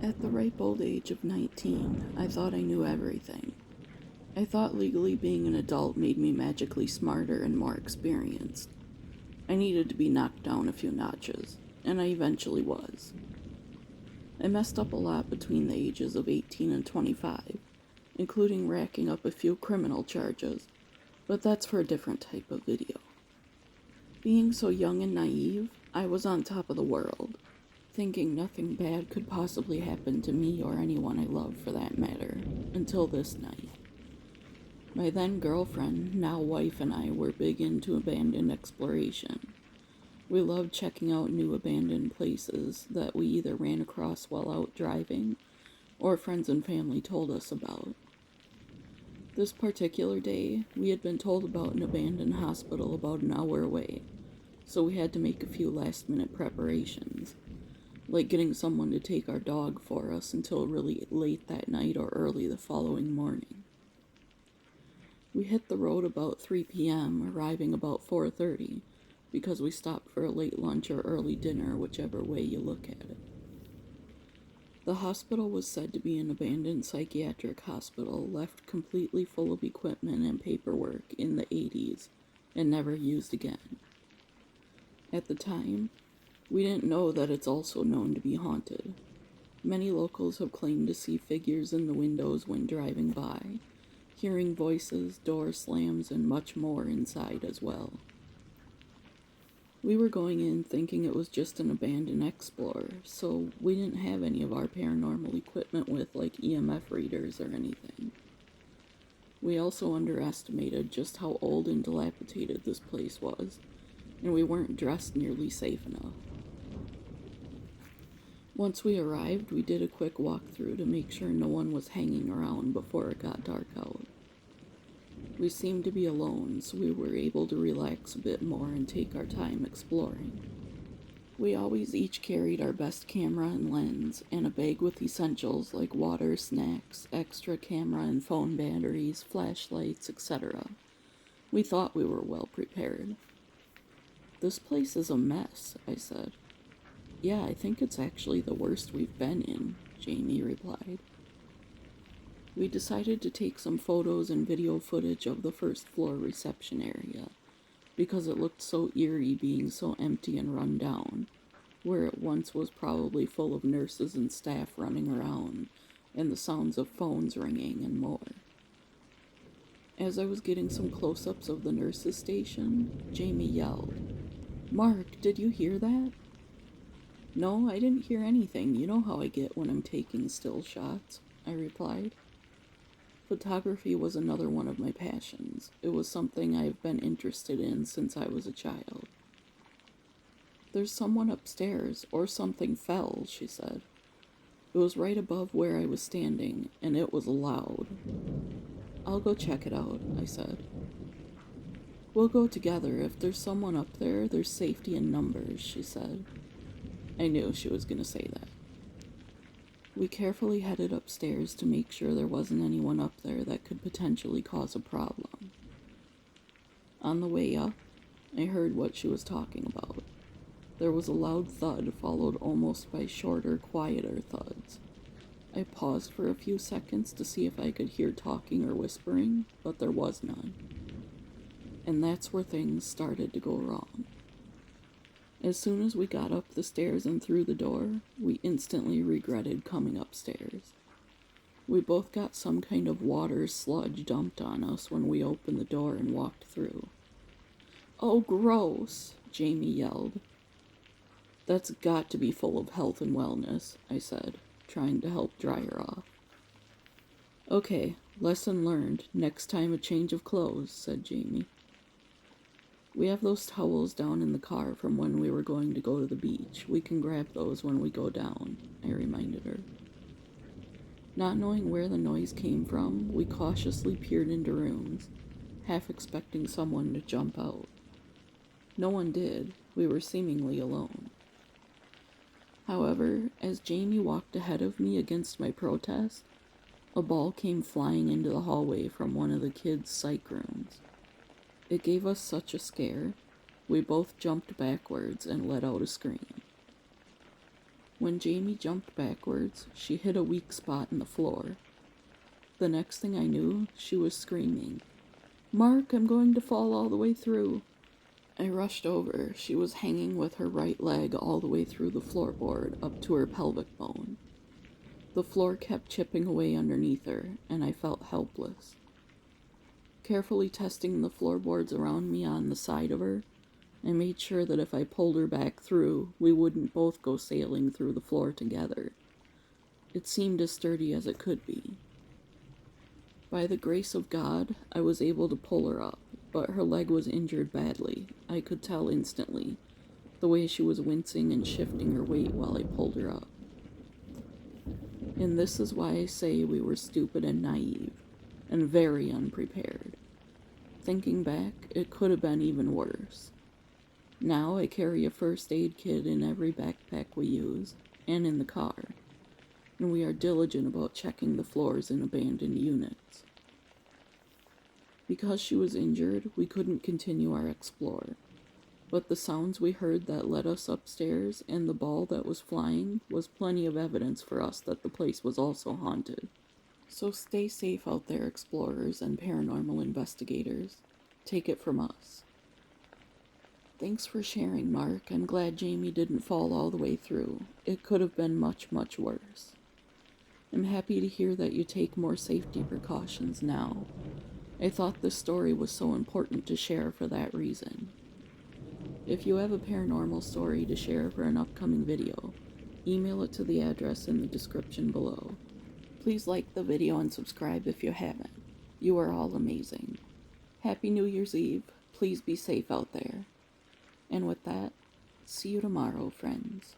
At the ripe old age of 19, I thought I knew everything. I thought legally being an adult made me magically smarter and more experienced. I needed to be knocked down a few notches, and I eventually was. I messed up a lot between the ages of 18 and 25, including racking up a few criminal charges, but that's for a different type of video. Being so young and naive, I was on top of the world, thinking nothing bad could possibly happen to me or anyone I love for that matter, until this night. My then girlfriend, now wife, and I were big into abandoned exploration. We loved checking out new abandoned places that we either ran across while out driving or friends and family told us about. This particular day, we had been told about an abandoned hospital about an hour away, so we had to make a few last-minute preparations, like getting someone to take our dog for us until really late that night or early the following morning. We hit the road about 3 p.m., arriving about 4:30, because we stopped for a late lunch or early dinner, whichever way you look at it. The hospital was said to be an abandoned psychiatric hospital left completely full of equipment and paperwork in the 80s and never used again. At the time, we didn't know that it's also known to be haunted. Many locals have claimed to see figures in the windows when driving by, hearing voices, door slams, and much more inside as well. We were going in thinking it was just an abandoned explorer, so we didn't have any of our paranormal equipment with, like EMF readers or anything. We also underestimated just how old and dilapidated this place was, and we weren't dressed nearly safe enough. Once we arrived, we did a quick walkthrough to make sure no one was hanging around before it got dark out. We seemed to be alone, so we were able to relax a bit more and take our time exploring. We always each carried our best camera and lens, and a bag with essentials like water, snacks, extra camera and phone batteries, flashlights, etc. We thought we were well prepared. "This place is a mess," I said. "Yeah, I think it's actually the worst we've been in," Jamie replied. We decided to take some photos and video footage of the first floor reception area, because it looked so eerie being so empty and run down, where it once was probably full of nurses and staff running around, and the sounds of phones ringing and more. As I was getting some close-ups of the nurses' station, Jamie yelled, "Mark, did you hear that?" "No, I didn't hear anything. You know how I get when I'm taking still shots," I replied. Photography was another one of my passions. It was something I've been interested in since I was a child. "There's someone upstairs, or something fell," she said. "It was right above where I was standing, and it was loud." "I'll go check it out," I said. "We'll go together. If there's someone up there, there's safety in numbers," she said. I knew she was going to say that. We carefully headed upstairs to make sure there wasn't anyone up there that could potentially cause a problem. On the way up, I heard what she was talking about. There was a loud thud followed almost by shorter, quieter thuds. I paused for a few seconds to see if I could hear talking or whispering, but there was none. And that's where things started to go wrong. As soon as we got up the stairs and through the door, we instantly regretted coming upstairs. We both got some kind of water sludge dumped on us when we opened the door and walked through. "Oh, gross," Jamie yelled. "That's got to be full of health and wellness," I said, trying to help dry her off. "Okay, lesson learned. Next time a change of clothes," said Jamie. "We have those towels down in the car from when we were going to go to the beach. We can grab those when we go down," I reminded her. Not knowing where the noise came from, we cautiously peered into rooms, half expecting someone to jump out. No one did. We were seemingly alone. However, as Jamie walked ahead of me against my protest, a ball came flying into the hallway from one of the kids' psych rooms. It gave us such a scare, we both jumped backwards and let out a scream. When Jamie jumped backwards, she hit a weak spot in the floor. The next thing I knew, she was screaming, "Mark, I'm going to fall all the way through." I rushed over. She was hanging with her right leg all the way through the floorboard up to her pelvic bone. The floor kept chipping away underneath her, and I felt helpless. Carefully testing the floorboards around me on the side of her, I made sure that if I pulled her back through, we wouldn't both go sailing through the floor together. It seemed as sturdy as it could be. By the grace of God, I was able to pull her up, but her leg was injured badly. I could tell instantly, the way she was wincing and shifting her weight while I pulled her up. And this is why I say we were stupid and naive, and very unprepared. Thinking back, it could have been even worse. Now I carry a first aid kit in every backpack we use, and in the car, and we are diligent about checking the floors in abandoned units. Because she was injured, we couldn't continue our explore, but the sounds we heard that led us upstairs and the ball that was flying was plenty of evidence for us that the place was also haunted. So stay safe out there, explorers and paranormal investigators. Take it from us. Thanks for sharing, Mark. I'm glad Jamie didn't fall all the way through. It could have been much, much worse. I'm happy to hear that you take more safety precautions now. I thought this story was so important to share for that reason. If you have a paranormal story to share for an upcoming video, email it to the address in the description below. Please like the video and subscribe if you haven't. You are all amazing. Happy New Year's Eve. Please be safe out there. And with that, see you tomorrow, friends.